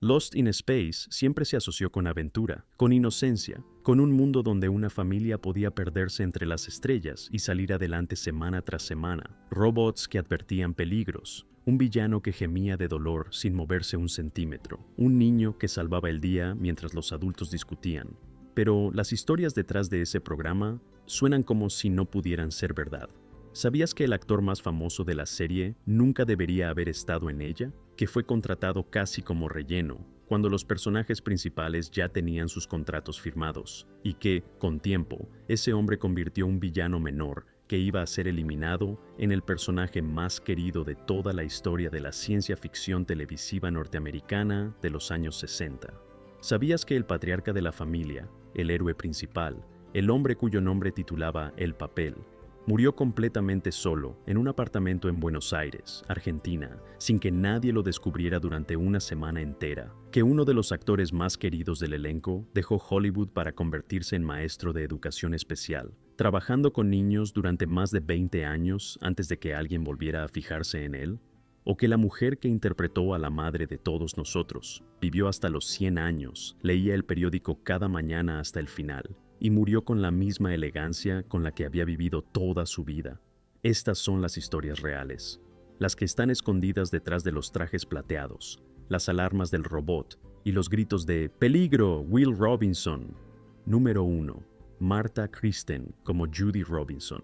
Lost in Space siempre se asoció con aventura, con inocencia, con un mundo donde una familia podía perderse entre las estrellas y salir adelante semana tras semana, robots que advertían peligros, un villano que gemía de dolor sin moverse un centímetro, un niño que salvaba el día mientras los adultos discutían. Pero las historias detrás de ese programa suenan como si no pudieran ser verdad. ¿Sabías que el actor más famoso de la serie nunca debería haber estado en ella? Que fue contratado casi como relleno, cuando los personajes principales ya tenían sus contratos firmados, y que, con tiempo, ese hombre convirtió un villano menor que iba a ser eliminado en el personaje más querido de toda la historia de la ciencia ficción televisiva norteamericana de los años 60. ¿Sabías que el patriarca de la familia, el héroe principal, el hombre cuyo nombre titulaba El Papel, murió completamente solo en un apartamento en Buenos Aires, Argentina, sin que nadie lo descubriera durante una semana entera? Que uno de los actores más queridos del elenco dejó Hollywood para convertirse en maestro de educación especial, trabajando con niños durante más de 20 años antes de que alguien volviera a fijarse en él. O que la mujer que interpretó a la madre de todos nosotros vivió hasta los 100 años, leía el periódico cada mañana hasta el final, y murió con la misma elegancia con la que había vivido toda su vida. Estas son las historias reales, las que están escondidas detrás de los trajes plateados, las alarmas del robot y los gritos de ¡Peligro, Will Robinson! Número 1. Marta Kristen como Judy Robinson.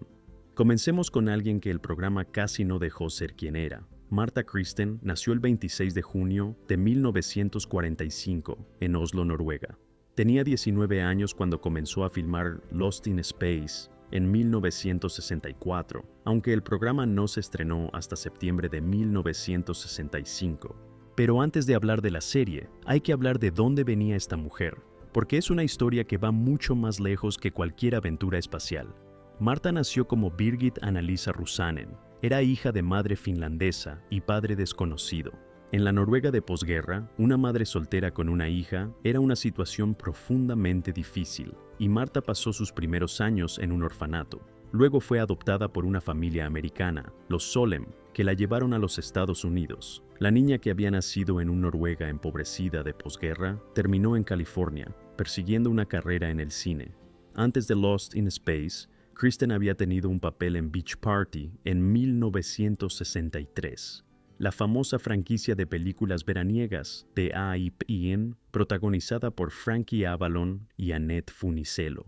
Comencemos con alguien que el programa casi no dejó ser quien era. Marta Kristen nació el 26 de junio de 1945 en Oslo, Noruega. Tenía 19 años cuando comenzó a filmar Lost in Space en 1964, aunque el programa no se estrenó hasta septiembre de 1965. Pero antes de hablar de la serie, hay que hablar de dónde venía esta mujer, porque es una historia que va mucho más lejos que cualquier aventura espacial. Marta nació como Birgit Anna-Lisa Rusanen. Era hija de madre finlandesa y padre desconocido. En la Noruega de posguerra, una madre soltera con una hija era una situación profundamente difícil, y Marta pasó sus primeros años en un orfanato. Luego fue adoptada por una familia americana, los Solem, que la llevaron a los Estados Unidos. La niña, que había nacido en una Noruega empobrecida de posguerra, terminó en California, persiguiendo una carrera en el cine. Antes de Lost in Space, Kristen había tenido un papel en Beach Party en 1963. La famosa franquicia de películas veraniegas de AIPN, protagonizada por Frankie Avalon y Annette Funicello.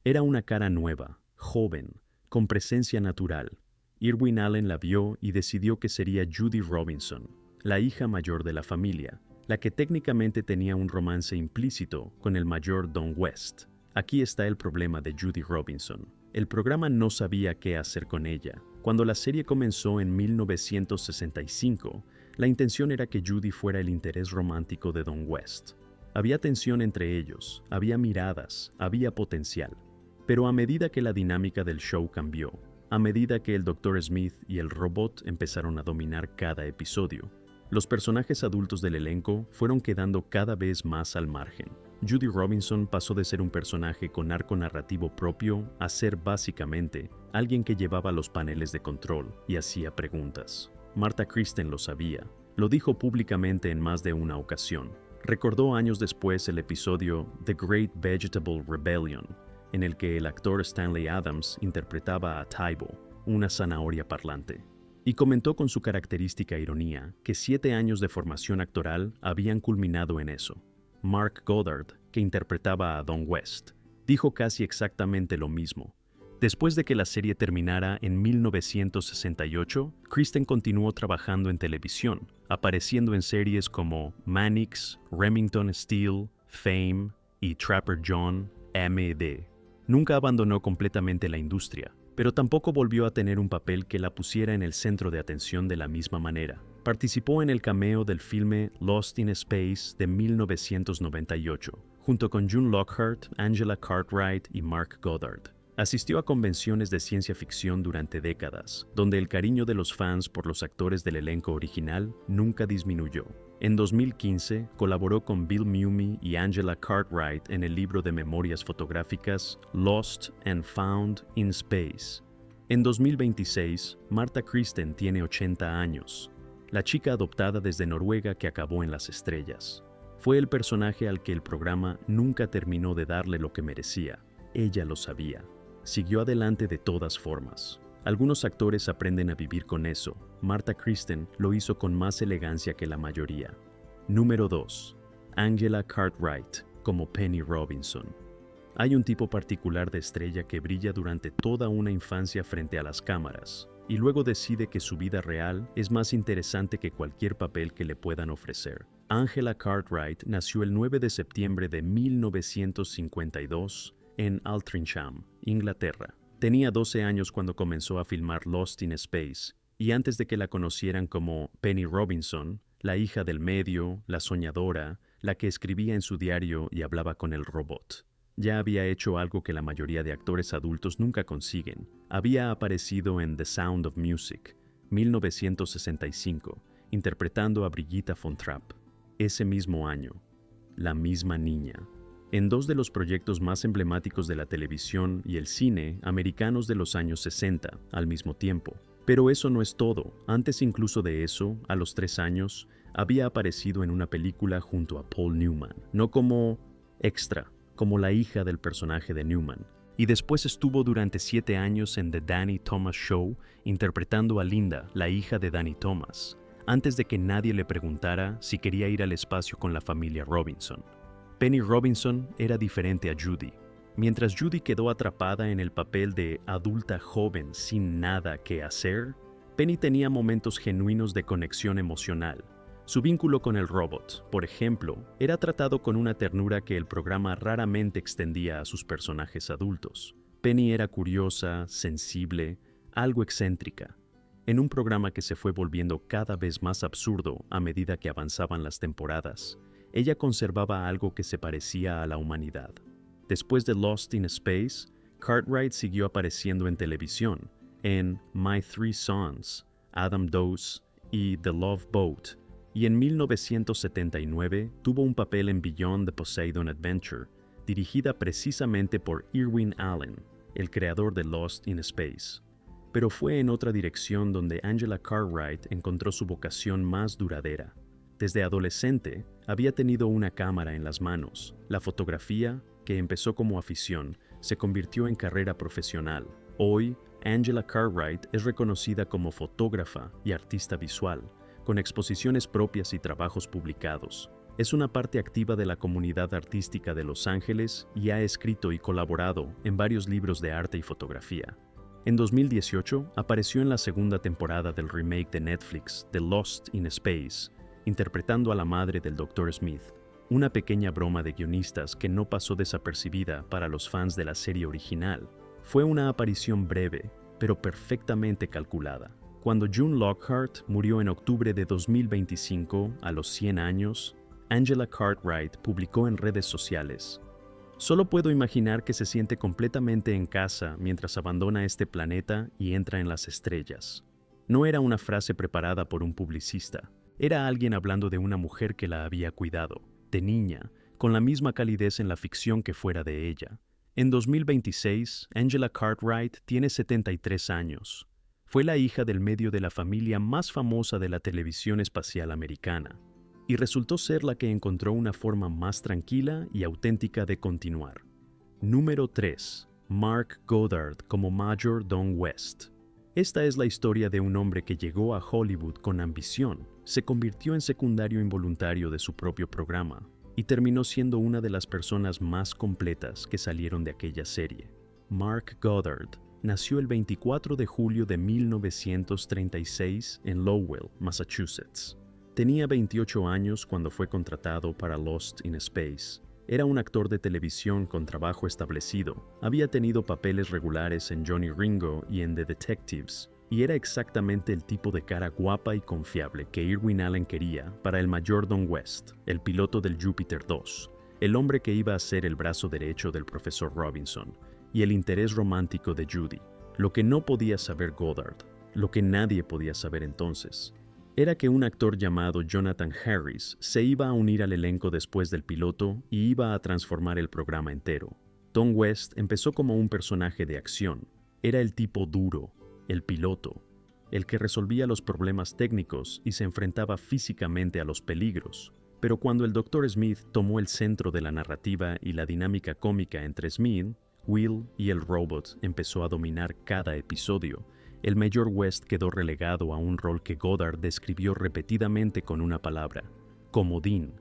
Era una cara nueva, joven, con presencia natural. Irwin Allen la vio y decidió que sería Judy Robinson, la hija mayor de la familia, la que técnicamente tenía un romance implícito con el mayor Don West. Aquí está el problema de Judy Robinson. El programa no sabía qué hacer con ella. Cuando la serie comenzó en 1965, la intención era que Judy fuera el interés romántico de Don West. Había tensión entre ellos, había miradas, había potencial. Pero a medida que la dinámica del show cambió, a medida que el Dr. Smith y el robot empezaron a dominar cada episodio, los personajes adultos del elenco fueron quedando cada vez más al margen. Judy Robinson pasó de ser un personaje con arco narrativo propio a ser básicamente alguien que llevaba los paneles de control y hacía preguntas. Marta Kristen lo sabía, lo dijo públicamente en más de una ocasión. Recordó años después el episodio The Great Vegetable Rebellion, en el que el actor Stanley Adams interpretaba a Tybo, una zanahoria parlante. Y comentó con su característica ironía que 7 años de formación actoral habían culminado en eso. Mark Goddard, que interpretaba a Don West, dijo casi exactamente lo mismo. Después de que la serie terminara en 1968, Kristen continuó trabajando en televisión, apareciendo en series como Mannix, Remington Steele, Fame y Trapper John, M.D. Nunca abandonó completamente la industria, pero tampoco volvió a tener un papel que la pusiera en el centro de atención de la misma manera. Participó en el cameo del filme Lost in Space de 1998, junto con June Lockhart, Angela Cartwright y Mark Goddard. Asistió a convenciones de ciencia ficción durante décadas, donde el cariño de los fans por los actores del elenco original nunca disminuyó. En 2015, colaboró con Bill Mumy y Angela Cartwright en el libro de memorias fotográficas Lost and Found in Space. En 2026, Marta Kristen tiene 80 años, la chica adoptada desde Noruega que acabó en las estrellas. Fue el personaje al que el programa nunca terminó de darle lo que merecía. Ella lo sabía. Siguió adelante de todas formas. Algunos actores aprenden a vivir con eso. Marta Kristen lo hizo con más elegancia que la mayoría. Número 2. Angela Cartwright como Penny Robinson. Hay un tipo particular de estrella que brilla durante toda una infancia frente a las cámaras y luego decide que su vida real es más interesante que cualquier papel que le puedan ofrecer. Angela Cartwright nació el 9 de septiembre de 1952 en Altrincham, Inglaterra. Tenía 12 años cuando comenzó a filmar Lost in Space, y antes de que la conocieran como Penny Robinson, la hija del medio, la soñadora, la que escribía en su diario y hablaba con el robot. Ya había hecho algo que la mayoría de actores adultos nunca consiguen. Había aparecido en The Sound of Music, 1965, interpretando a Brigitte von Trapp. Ese mismo año, la misma niña. En dos de los proyectos más emblemáticos de la televisión y el cine americanos de los años 60, al mismo tiempo. Pero eso no es todo. Antes incluso de eso, a los 3 años, había aparecido en una película junto a Paul Newman, no como extra, como la hija del personaje de Newman. Y después estuvo durante 7 años en The Danny Thomas Show, interpretando a Linda, la hija de Danny Thomas, antes de que nadie le preguntara si quería ir al espacio con la familia Robinson. Penny Robinson era diferente a Judy. Mientras Judy quedó atrapada en el papel de adulta joven sin nada que hacer, Penny tenía momentos genuinos de conexión emocional. Su vínculo con el robot, por ejemplo, era tratado con una ternura que el programa raramente extendía a sus personajes adultos. Penny era curiosa, sensible, algo excéntrica. En un programa que se fue volviendo cada vez más absurdo a medida que avanzaban las temporadas, ella conservaba algo que se parecía a la humanidad. Después de Lost in Space, Cartwright siguió apareciendo en televisión, en My Three Sons, Adam Dose y The Love Boat, y en 1979 tuvo un papel en Beyond the Poseidon Adventure, dirigida precisamente por Irwin Allen, el creador de Lost in Space. Pero fue en otra dirección donde Angela Cartwright encontró su vocación más duradera. Desde adolescente, había tenido una cámara en las manos. La fotografía, que empezó como afición, se convirtió en carrera profesional. Hoy, Angela Cartwright es reconocida como fotógrafa y artista visual, con exposiciones propias y trabajos publicados. Es una parte activa de la comunidad artística de Los Ángeles y ha escrito y colaborado en varios libros de arte y fotografía. En 2018, apareció en la segunda temporada del remake de Netflix, The Lost in Space, interpretando a la madre del Dr. Smith, una pequeña broma de guionistas que no pasó desapercibida para los fans de la serie original. Fue una aparición breve, pero perfectamente calculada. Cuando June Lockhart murió en octubre de 2025, a los 100 años, Angela Cartwright publicó en redes sociales: "Solo puedo imaginar que se siente completamente en casa mientras abandona este planeta y entra en las estrellas". No era una frase preparada por un publicista. Era alguien hablando de una mujer que la había cuidado, de niña, con la misma calidez en la ficción que fuera de ella. En 2026, Angela Cartwright tiene 73 años. Fue la hija del medio de la familia más famosa de la televisión espacial americana, y resultó ser la que encontró una forma más tranquila y auténtica de continuar. Número 3. Mark Goddard como Major Don West. Esta es la historia de un hombre que llegó a Hollywood con ambición, se convirtió en secundario involuntario de su propio programa y terminó siendo una de las personas más completas que salieron de aquella serie. Mark Goddard nació el 24 de julio de 1936 en Lowell, Massachusetts. Tenía 28 años cuando fue contratado para Lost in Space. Era un actor de televisión con trabajo establecido. Había tenido papeles regulares en Johnny Ringo y en The Detectives, y era exactamente el tipo de cara guapa y confiable que Irwin Allen quería para el Mayor Don West, el piloto del Júpiter 2, el hombre que iba a ser el brazo derecho del profesor Robinson, y el interés romántico de Judy. Lo que no podía saber Goddard, lo que nadie podía saber entonces, era que un actor llamado Jonathan Harris se iba a unir al elenco después del piloto y iba a transformar el programa entero. Don West empezó como un personaje de acción. Era el tipo duro, el piloto, el que resolvía los problemas técnicos y se enfrentaba físicamente a los peligros. Pero cuando el Dr. Smith tomó el centro de la narrativa y la dinámica cómica entre Smith, Will y el robot empezó a dominar cada episodio, el Mayor West quedó relegado a un rol que Goddard describió repetidamente con una palabra: comodín.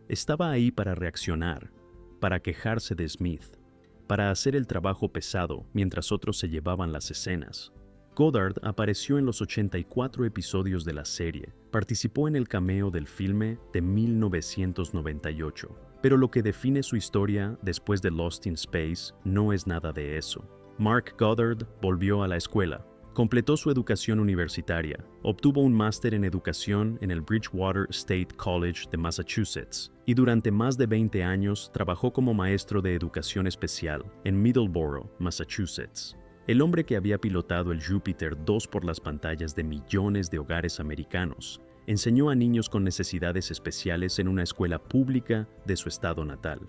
Estaba ahí para reaccionar, para quejarse de Smith, para hacer el trabajo pesado mientras otros se llevaban las escenas. Goddard apareció en los 84 episodios de la serie, participó en el cameo del filme de 1998, pero lo que define su historia después de Lost in Space no es nada de eso. Mark Goddard volvió a la escuela, completó su educación universitaria, obtuvo un máster en educación en el Bridgewater State College de Massachusetts y durante más de 20 años trabajó como maestro de educación especial en Middleborough, Massachusetts. El hombre que había pilotado el Jupiter 2 por las pantallas de millones de hogares americanos, enseñó a niños con necesidades especiales en una escuela pública de su estado natal.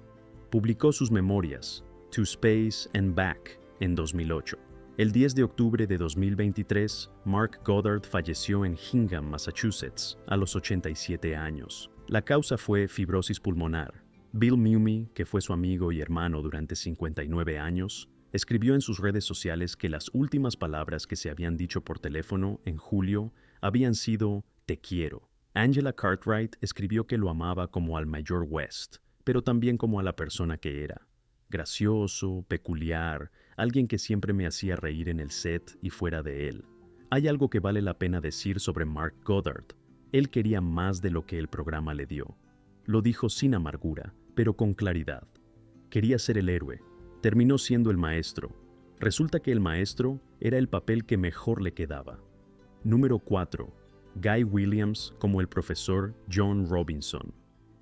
Publicó sus memorias, To Space and Back, en 2008. El 10 de octubre de 2023, Mark Goddard falleció en Hingham, Massachusetts, a los 87 años. La causa fue fibrosis pulmonar. Bill Mumy, que fue su amigo y hermano durante 59 años, escribió en sus redes sociales que las últimas palabras que se habían dicho por teléfono en julio habían sido «te quiero». Angela Cartwright escribió que lo amaba como al Mayor West, pero también como a la persona que era. Gracioso, peculiar, alguien que siempre me hacía reír en el set y fuera de él. Hay algo que vale la pena decir sobre Mark Goddard. Él quería más de lo que el programa le dio. Lo dijo sin amargura, pero con claridad. Quería ser el héroe. Terminó siendo el maestro. Resulta que el maestro era el papel que mejor le quedaba. Número 4. Guy Williams como el profesor John Robinson.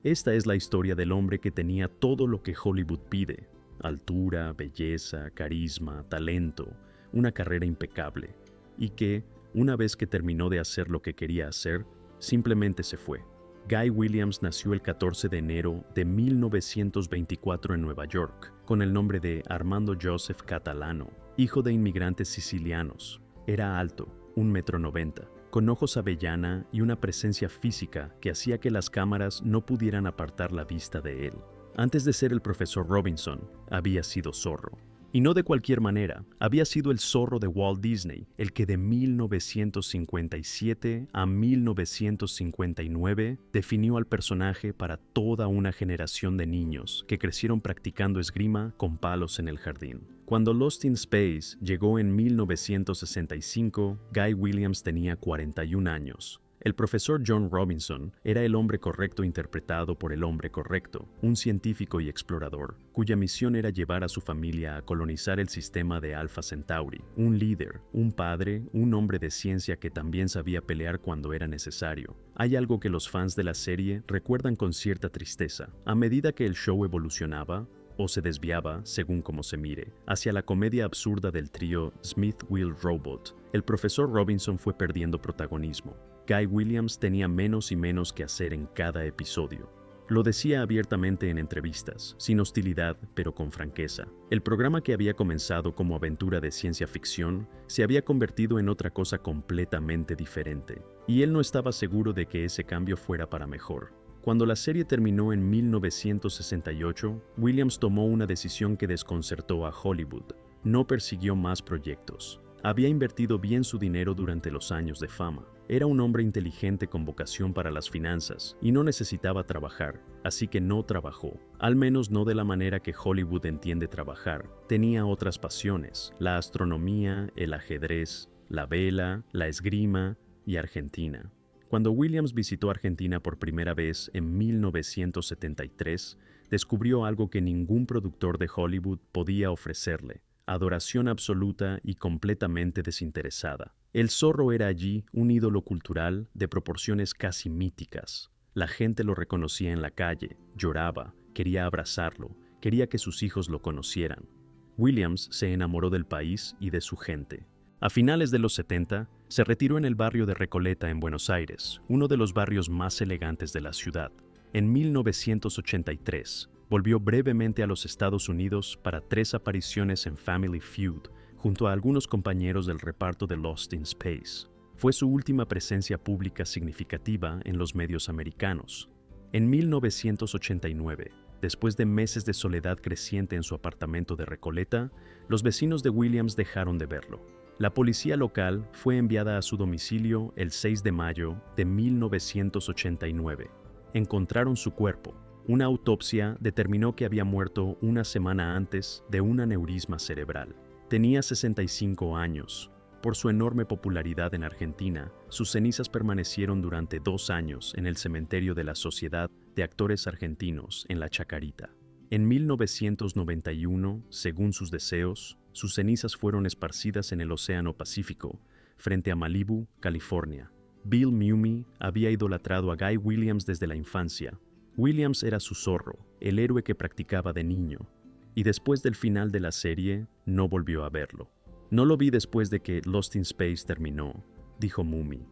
Esta es la historia del hombre que tenía todo lo que Hollywood pide: altura, belleza, carisma, talento, una carrera impecable, y que, una vez que terminó de hacer lo que quería hacer, simplemente se fue. Guy Williams nació el 14 de enero de 1924 en Nueva York, con el nombre de Armando Joseph Catalano, hijo de inmigrantes sicilianos. Era alto, 1,90 m, con ojos avellana y una presencia física que hacía que las cámaras no pudieran apartar la vista de él. Antes de ser el profesor Robinson, había sido zorro. Y no de cualquier manera, había sido el zorro de Walt Disney, el que de 1957 a 1959 definió al personaje para toda una generación de niños que crecieron practicando esgrima con palos en el jardín. Cuando Lost in Space llegó en 1965, Guy Williams tenía 41 años. El profesor John Robinson era el hombre correcto interpretado por el hombre correcto, un científico y explorador, cuya misión era llevar a su familia a colonizar el sistema de Alpha Centauri, un líder, un padre, un hombre de ciencia que también sabía pelear cuando era necesario. Hay algo que los fans de la serie recuerdan con cierta tristeza. A medida que el show evolucionaba, o se desviaba, según cómo se mire, hacia la comedia absurda del trío Smith-Will-Robot, el profesor Robinson fue perdiendo protagonismo. Guy Williams tenía menos y menos que hacer en cada episodio. Lo decía abiertamente en entrevistas, sin hostilidad, pero con franqueza. El programa que había comenzado como aventura de ciencia ficción se había convertido en otra cosa completamente diferente, y él no estaba seguro de que ese cambio fuera para mejor. Cuando la serie terminó en 1968, Williams tomó una decisión que desconcertó a Hollywood. No persiguió más proyectos. Había invertido bien su dinero durante los años de fama. Era un hombre inteligente con vocación para las finanzas y no necesitaba trabajar, así que no trabajó. Al menos no de la manera que Hollywood entiende trabajar. Tenía otras pasiones: la astronomía, el ajedrez, la vela, la esgrima y Argentina. Cuando Williams visitó Argentina por primera vez en 1973, descubrió algo que ningún productor de Hollywood podía ofrecerle: adoración absoluta y completamente desinteresada. El zorro era allí un ídolo cultural de proporciones casi míticas. La gente lo reconocía en la calle, lloraba, quería abrazarlo, quería que sus hijos lo conocieran. Williams se enamoró del país y de su gente. A finales de los 70, se retiró en el barrio de Recoleta en Buenos Aires, uno de los barrios más elegantes de la ciudad. En 1983, volvió brevemente a los Estados Unidos para 3 apariciones en Family Feud, junto a algunos compañeros del reparto de Lost in Space. Fue su última presencia pública significativa en los medios americanos. En 1989, después de meses de soledad creciente en su apartamento de Recoleta, los vecinos de Williams dejaron de verlo. La policía local fue enviada a su domicilio el 6 de mayo de 1989. Encontraron su cuerpo. Una autopsia determinó que había muerto una semana antes de un aneurisma cerebral. Tenía 65 años. Por su enorme popularidad en Argentina, sus cenizas permanecieron durante 2 años en el cementerio de la Sociedad de Actores Argentinos en La Chacarita. En 1991, según sus deseos, sus cenizas fueron esparcidas en el Océano Pacífico, frente a Malibu, California. Bill Mumy había idolatrado a Guy Williams desde la infancia. Williams era su zorro, el héroe que practicaba de niño, y después del final de la serie, no volvió a verlo. No lo vi después de que Lost in Space terminó, dijo Mumy.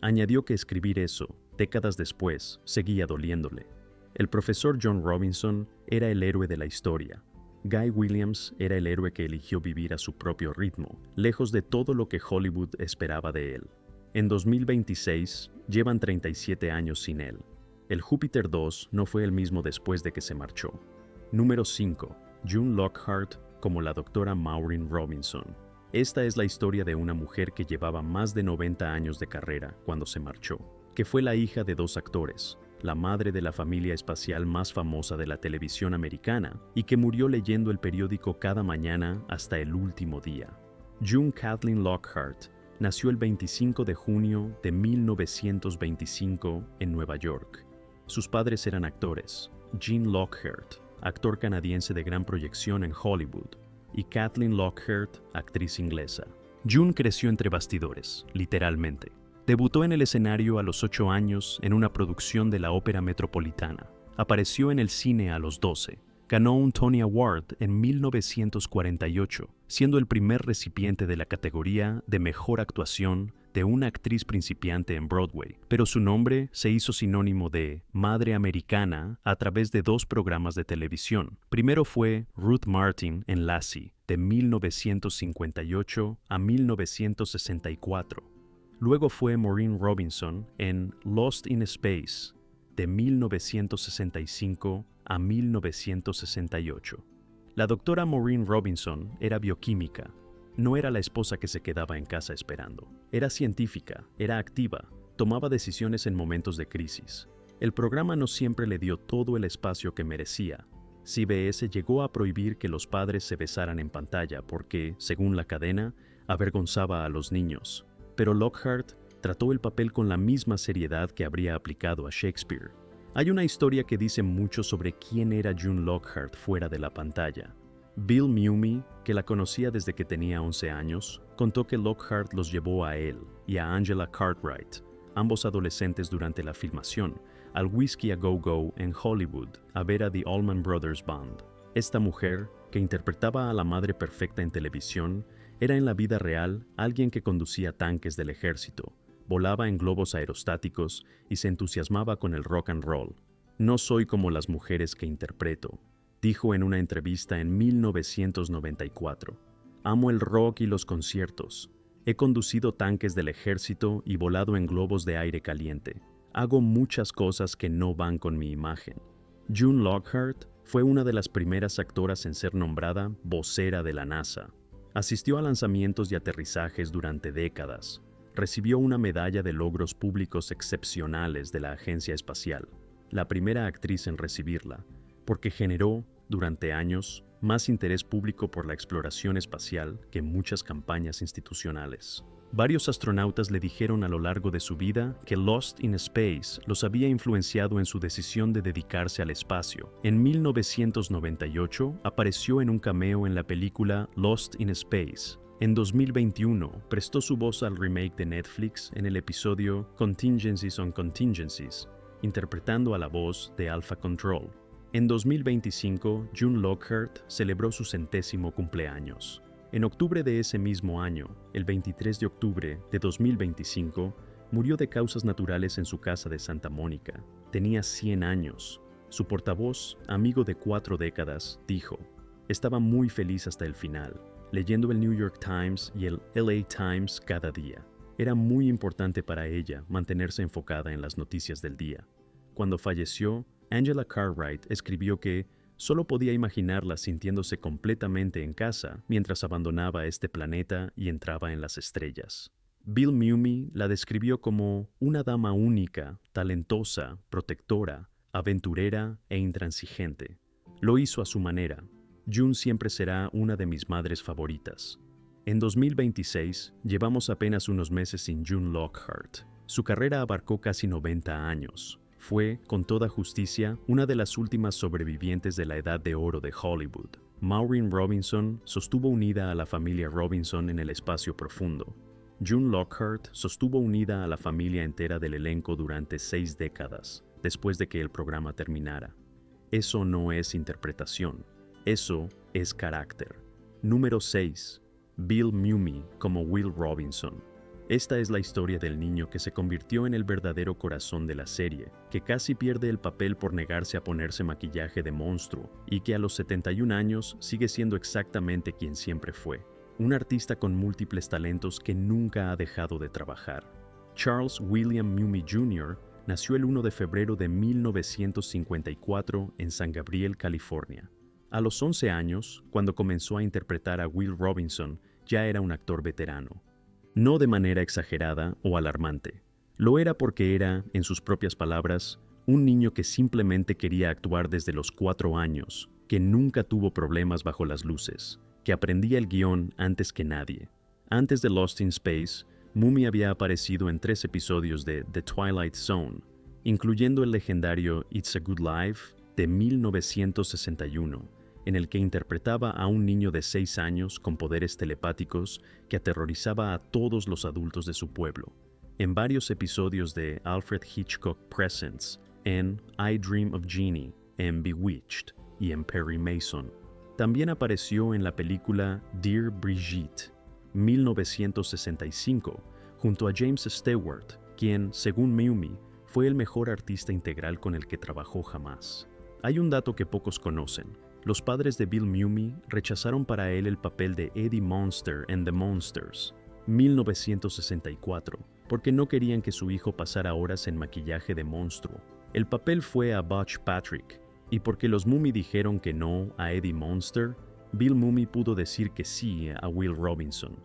Añadió que escribir eso, décadas después, seguía doliéndole. El profesor John Robinson era el héroe de la historia. Guy Williams era el héroe que eligió vivir a su propio ritmo, lejos de todo lo que Hollywood esperaba de él. En 2026, llevan 37 años sin él. El Júpiter 2 no fue el mismo después de que se marchó. Número 5. June Lockhart como la doctora Maureen Robinson. Esta es la historia de una mujer que llevaba más de 90 años de carrera cuando se marchó, que fue la hija de 2 actores, la madre de la familia espacial más famosa de la televisión americana y que murió leyendo el periódico cada mañana hasta el último día. June Kathleen Lockhart nació el 25 de junio de 1925 en Nueva York. Sus padres eran actores, Gene Lockhart, actor canadiense de gran proyección en Hollywood, y Kathleen Lockhart, actriz inglesa. June creció entre bastidores, literalmente. Debutó en el escenario a los 8 años en una producción de la Ópera Metropolitana. Apareció en el cine a los 12. Ganó un Tony Award en 1948, siendo el primer recipiente de la categoría de Mejor Actuación de una actriz principiante en Broadway, pero su nombre se hizo sinónimo de madre americana a través de 2 programas de televisión. Primero fue Ruth Martin en Lassie, de 1958 a 1964. Luego fue Maureen Robinson en Lost in Space, de 1965 a 1968. La doctora Maureen Robinson era bioquímica. No era la esposa que se quedaba en casa esperando. Era científica, era activa, tomaba decisiones en momentos de crisis. El programa no siempre le dio todo el espacio que merecía. CBS llegó a prohibir que los padres se besaran en pantalla porque, según la cadena, avergonzaba a los niños. Pero Lockhart trató el papel con la misma seriedad que habría aplicado a Shakespeare. Hay una historia que dice mucho sobre quién era June Lockhart fuera de la pantalla. Bill Mumy, que la conocía desde que tenía 11 años, contó que Lockhart los llevó a él y a Angela Cartwright, ambos adolescentes durante la filmación, al Whiskey a Go Go en Hollywood, a ver a The Allman Brothers Band. Esta mujer, que interpretaba a la madre perfecta en televisión, era en la vida real alguien que conducía tanques del ejército, volaba en globos aerostáticos y se entusiasmaba con el rock and roll. No soy como las mujeres que interpreto, dijo en una entrevista en 1994. Amo el rock y los conciertos. He conducido tanques del ejército y volado en globos de aire caliente. Hago muchas cosas que no van con mi imagen. June Lockhart fue una de las primeras actoras en ser nombrada vocera de la NASA. Asistió a lanzamientos y aterrizajes durante décadas. Recibió una medalla de logros públicos excepcionales de la Agencia Espacial, la primera actriz en recibirla, porque generó, durante años, más interés público por la exploración espacial que muchas campañas institucionales. Varios astronautas le dijeron a lo largo de su vida que Lost in Space los había influenciado en su decisión de dedicarse al espacio. En 1998 apareció en un cameo en la película Lost in Space. En 2021 prestó su voz al remake de Netflix en el episodio Contingencies on Contingencies, interpretando a la voz de Alpha Control. En 2025, June Lockhart celebró su 100º cumpleaños. En octubre de ese mismo año, el 23 de octubre de 2025, murió de causas naturales en su casa de Santa Mónica. Tenía 100 años. Su portavoz, amigo de 4 décadas, dijo: "Estaba muy feliz hasta el final, leyendo el New York Times y el LA Times cada día. Era muy importante para ella mantenerse enfocada en las noticias del día. cuando falleció, Angela Cartwright escribió que solo podía imaginarla sintiéndose completamente en casa mientras abandonaba este planeta y entraba en las estrellas. Bill Mumy la describió como una dama única, talentosa, protectora, aventurera e intransigente. Lo hizo a su manera. June siempre será una de mis madres favoritas. En 2026, llevamos apenas unos meses sin June Lockhart. Su carrera abarcó casi 90 años. Fue, con toda justicia, una de las últimas sobrevivientes de la Edad de Oro de Hollywood. Maureen Robinson sostuvo unida a la familia Robinson en el espacio profundo. June Lockhart sostuvo unida a la familia entera del elenco durante 6 décadas, después de que el programa terminara. Eso no es interpretación, eso es carácter. Número 6. Bill Mumy como Will Robinson. Esta es la historia del niño que se convirtió en el verdadero corazón de la serie, que casi pierde el papel por negarse a ponerse maquillaje de monstruo y que a los 71 años sigue siendo exactamente quien siempre fue, un artista con múltiples talentos que nunca ha dejado de trabajar. Charles William Mumy Jr. nació el 1 de febrero de 1954 en San Gabriel, California. A los 11 años, cuando comenzó a interpretar a Will Robinson, ya era un actor veterano. No de manera exagerada o alarmante. Lo era porque era, en sus propias palabras, un niño que simplemente quería actuar desde los 4 años, que nunca tuvo problemas bajo las luces, que aprendía el guión antes que nadie. Antes de Lost in Space, Mumy había aparecido en 3 episodios de The Twilight Zone, incluyendo el legendario It's a Good Life de 1961, en el que interpretaba a un niño de 6 años con poderes telepáticos que aterrorizaba a todos los adultos de su pueblo. En varios episodios de Alfred Hitchcock Presents, en I Dream of Jeannie, en Bewitched y en Perry Mason. También apareció en la película Dear Brigitte, 1965, junto a James Stewart, quien, según Mumy, fue el mejor artista integral con el que trabajó jamás. Hay un dato que pocos conocen. Los padres de Bill Mumy rechazaron para él el papel de Eddie Munster en The Monsters, 1964, porque no querían que su hijo pasara horas en maquillaje de monstruo. El papel fue a Butch Patrick, y porque los Mumy dijeron que no a Eddie Munster, Bill Mumy pudo decir que sí a Will Robinson.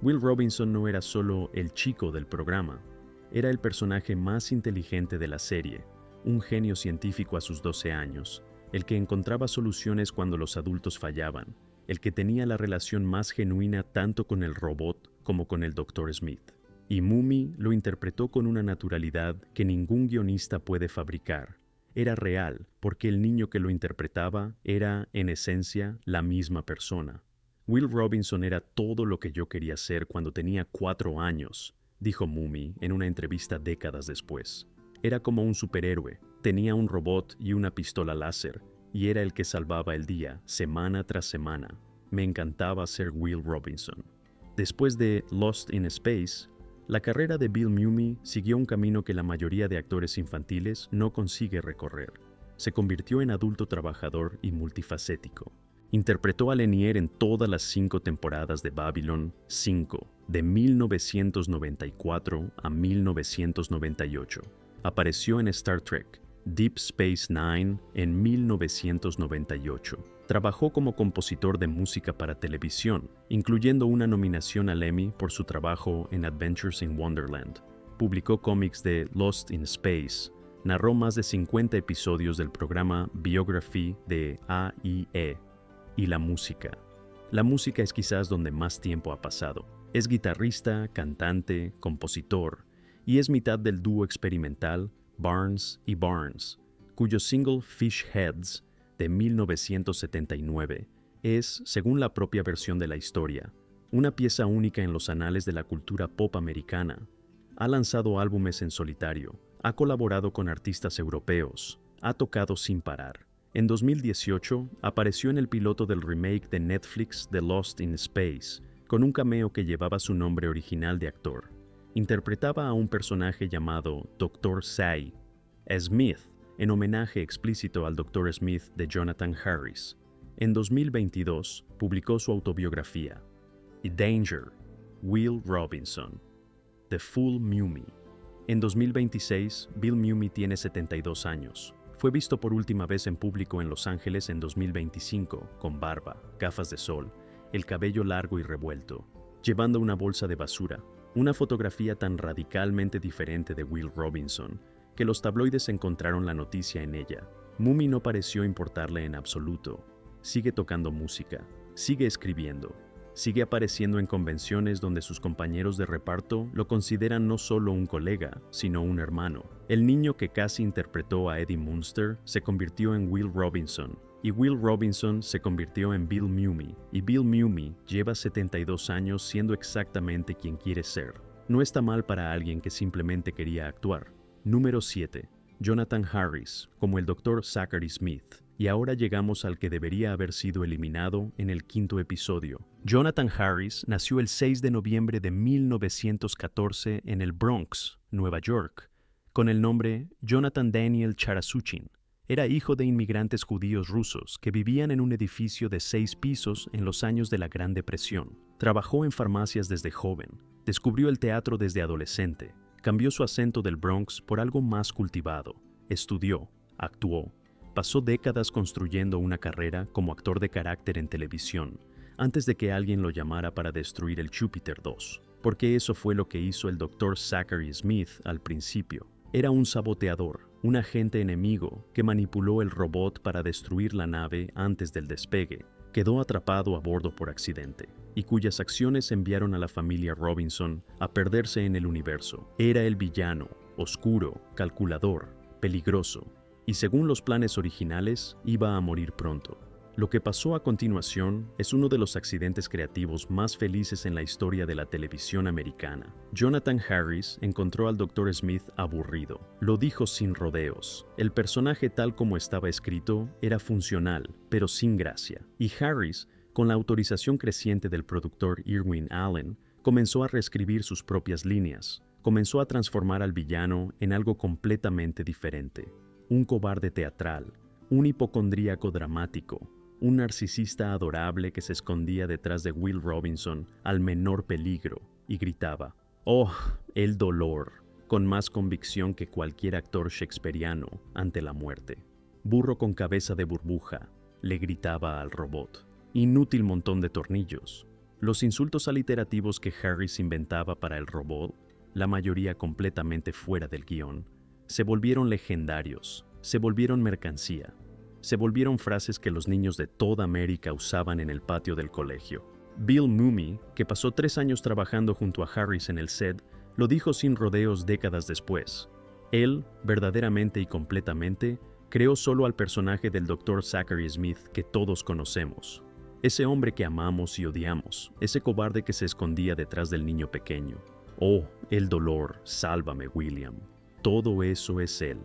Will Robinson no era solo el chico del programa, era el personaje más inteligente de la serie, un genio científico a sus 12 años, el que encontraba soluciones cuando los adultos fallaban, el que tenía la relación más genuina tanto con el robot como con el Dr. Smith. Y Mumy lo interpretó con una naturalidad que ningún guionista puede fabricar. Era real, porque el niño que lo interpretaba era, en esencia, la misma persona. Will Robinson era todo lo que yo quería ser cuando tenía 4 años, dijo Mumy en una entrevista décadas después. Era como un superhéroe, tenía un robot y una pistola láser, y era el que salvaba el día, semana tras semana. Me encantaba ser Will Robinson. Después de Lost in Space, la carrera de Bill Mumy siguió un camino que la mayoría de actores infantiles no consigue recorrer. Se convirtió en adulto trabajador y multifacético. Interpretó a Lanier en todas las 5 temporadas de Babylon 5, de 1994 a 1998. Apareció en Star Trek, Deep Space Nine en 1998. Trabajó como compositor de música para televisión, incluyendo una nominación al Emmy por su trabajo en Adventures in Wonderland. Publicó cómics de Lost in Space. Narró más de 50 episodios del programa Biography de AIE. Y la música. La música es quizás donde más tiempo ha pasado. Es guitarrista, cantante, compositor, y es mitad del dúo experimental Barnes y Barnes, cuyo single Fish Heads de 1979 es, según la propia versión de la historia, una pieza única en los anales de la cultura pop americana. Ha lanzado álbumes en solitario, ha colaborado con artistas europeos, ha tocado sin parar. En 2018 apareció en el piloto del remake de Netflix de Lost in Space, con un cameo que llevaba su nombre original de actor. Interpretaba a un personaje llamado Dr. Say, Smith, en homenaje explícito al Dr. Smith de Jonathan Harris. En 2022 publicó su autobiografía, Danger, Will Robinson, The Full Mumy. En 2026, Bill Mumy tiene 72 años. Fue visto por última vez en público en Los Ángeles en 2025, con barba, gafas de sol, el cabello largo y revuelto, llevando una bolsa de basura, una fotografía tan radicalmente diferente de Will Robinson, que los tabloides encontraron la noticia en ella. Mumy no pareció importarle en absoluto. Sigue tocando música, sigue escribiendo, sigue apareciendo en convenciones donde sus compañeros de reparto lo consideran no solo un colega, sino un hermano. El niño que casi interpretó a Eddie Munster se convirtió en Will Robinson, y Will Robinson se convirtió en Bill Mumy, y Bill Mumy lleva 72 años siendo exactamente quien quiere ser. No está mal para alguien que simplemente quería actuar. Número 7. Jonathan Harris, como el Dr. Zachary Smith. Y ahora llegamos al que debería haber sido eliminado en el 5º episodio. Jonathan Harris nació el 6 de noviembre de 1914 en el Bronx, Nueva York, con el nombre Jonathan Daniel Charasuchin. Era hijo de inmigrantes judíos rusos que vivían en un edificio de 6 pisos en los años de la Gran Depresión. Trabajó en farmacias desde joven, descubrió el teatro desde adolescente, cambió su acento del Bronx por algo más cultivado, estudió, actuó. Pasó décadas construyendo una carrera como actor de carácter en televisión, antes de que alguien lo llamara para destruir el Júpiter 2, porque eso fue lo que hizo el Dr. Zachary Smith al principio. Era un saboteador, un agente enemigo que manipuló el robot para destruir la nave antes del despegue. Quedó atrapado a bordo por accidente, y cuyas acciones enviaron a la familia Robinson a perderse en el universo. Era el villano, oscuro, calculador, peligroso, y según los planes originales, iba a morir pronto. Lo que pasó a continuación es uno de los accidentes creativos más felices en la historia de la televisión americana. Jonathan Harris encontró al Dr. Smith aburrido. Lo dijo sin rodeos. El personaje tal como estaba escrito era funcional, pero sin gracia. Y Harris, con la autorización creciente del productor Irwin Allen, comenzó a reescribir sus propias líneas. Comenzó a transformar al villano en algo completamente diferente. Un cobarde teatral, un hipocondríaco dramático, un narcisista adorable que se escondía detrás de Will Robinson al menor peligro y gritaba, ¡oh, el dolor!, con más convicción que cualquier actor shakespeariano ante la muerte. Burro con cabeza de burbuja, le gritaba al robot. Inútil montón de tornillos. Los insultos aliterativos que Harris inventaba para el robot, la mayoría completamente fuera del guión, se volvieron legendarios, se volvieron mercancía, se volvieron frases que los niños de toda América usaban en el patio del colegio. Bill Mumy, que pasó 3 años trabajando junto a Harris en el set, lo dijo sin rodeos décadas después. Él, verdaderamente y completamente, creó solo al personaje del Dr. Zachary Smith que todos conocemos. Ese hombre que amamos y odiamos, ese cobarde que se escondía detrás del niño pequeño. Oh, el dolor, sálvame, William. Todo eso es él.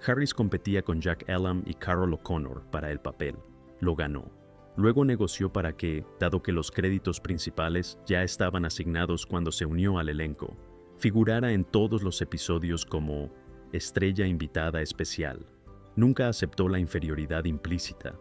Harris competía con Jack Elam y Carol O'Connor para el papel. Lo ganó. Luego negoció para que, dado que los créditos principales ya estaban asignados cuando se unió al elenco, figurara en todos los episodios como estrella invitada especial. Nunca aceptó la inferioridad implícita.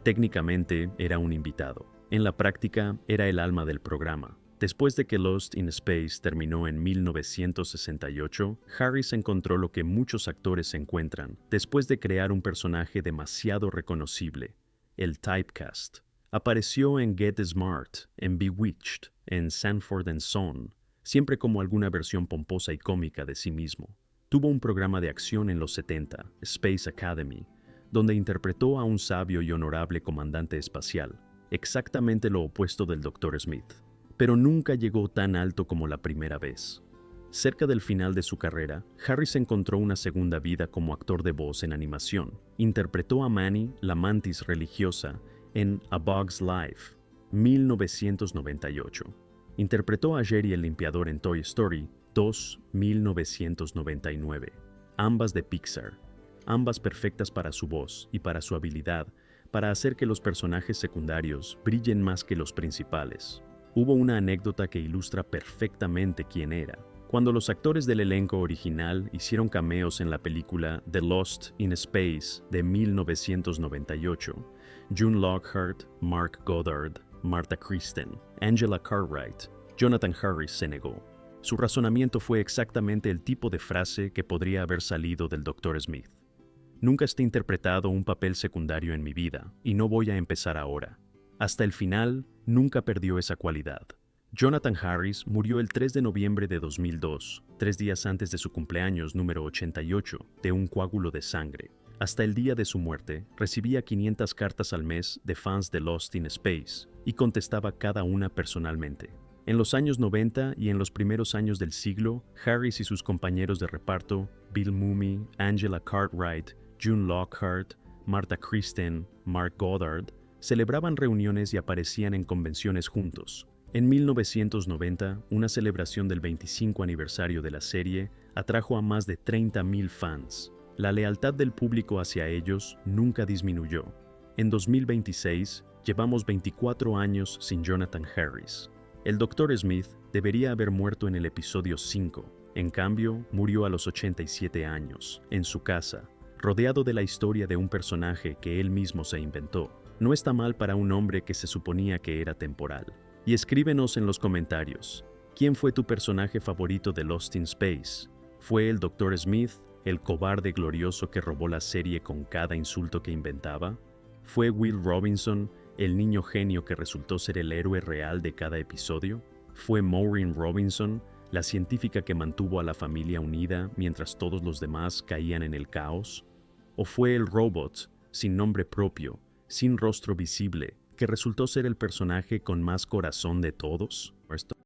Técnicamente era un invitado. En la práctica era el alma del programa. Después de que Lost in Space terminó en 1968, Harris encontró lo que muchos actores encuentran después de crear un personaje demasiado reconocible, el typecast. Apareció en Get Smart, en Bewitched, en Sanford and Son, siempre como alguna versión pomposa y cómica de sí mismo. Tuvo un programa de acción en los 70, Space Academy, donde interpretó a un sabio y honorable comandante espacial, exactamente lo opuesto del Dr. Smith. Pero nunca llegó tan alto como la primera vez. Cerca del final de su carrera, Harris encontró una segunda vida como actor de voz en animación. Interpretó a Manny, la mantis religiosa, en A Bug's Life, 1998. Interpretó a Jerry el limpiador en Toy Story 2, 1999, ambas de Pixar, ambas perfectas para su voz y para su habilidad para hacer que los personajes secundarios brillen más que los principales. Hubo una anécdota que ilustra perfectamente quién era. Cuando los actores del elenco original hicieron cameos en la película The Lost in Space de 1998, June Lockhart, Mark Goddard, Martha Kristen, Angela Cartwright, Jonathan Harris se negó. Su razonamiento fue exactamente el tipo de frase que podría haber salido del Dr. Smith. Nunca he interpretado un papel secundario en mi vida, y no voy a empezar ahora. Hasta el final, nunca perdió esa cualidad. Jonathan Harris murió el 3 de noviembre de 2002, 3 días antes de su cumpleaños número 88, de un coágulo de sangre. Hasta el día de su muerte, recibía 500 cartas al mes de fans de Lost in Space, y contestaba cada una personalmente. En los años 90 y en los primeros años del siglo, Harris y sus compañeros de reparto, Bill Mumy, Angela Cartwright, June Lockhart, Martha Kristen, Mark Goddard, celebraban reuniones y aparecían en convenciones juntos. En 1990, una celebración del 25 aniversario de la serie atrajo a más de 30,000 fans. La lealtad del público hacia ellos nunca disminuyó. En 2026, llevamos 24 años sin Jonathan Harris. El Dr. Smith debería haber muerto en el episodio 5. En cambio, murió a los 87 años, en su casa, rodeado de la historia de un personaje que él mismo se inventó. No está mal para un hombre que se suponía que era temporal. Y escríbenos en los comentarios, ¿quién fue tu personaje favorito de Lost in Space? ¿Fue el Dr. Smith, el cobarde glorioso que robó la serie con cada insulto que inventaba? ¿Fue Will Robinson, el niño genio que resultó ser el héroe real de cada episodio? ¿Fue Maureen Robinson, la científica que mantuvo a la familia unida mientras todos los demás caían en el caos? ¿O fue el robot, sin nombre propio, sin rostro visible, que resultó ser el personaje con más corazón de todos?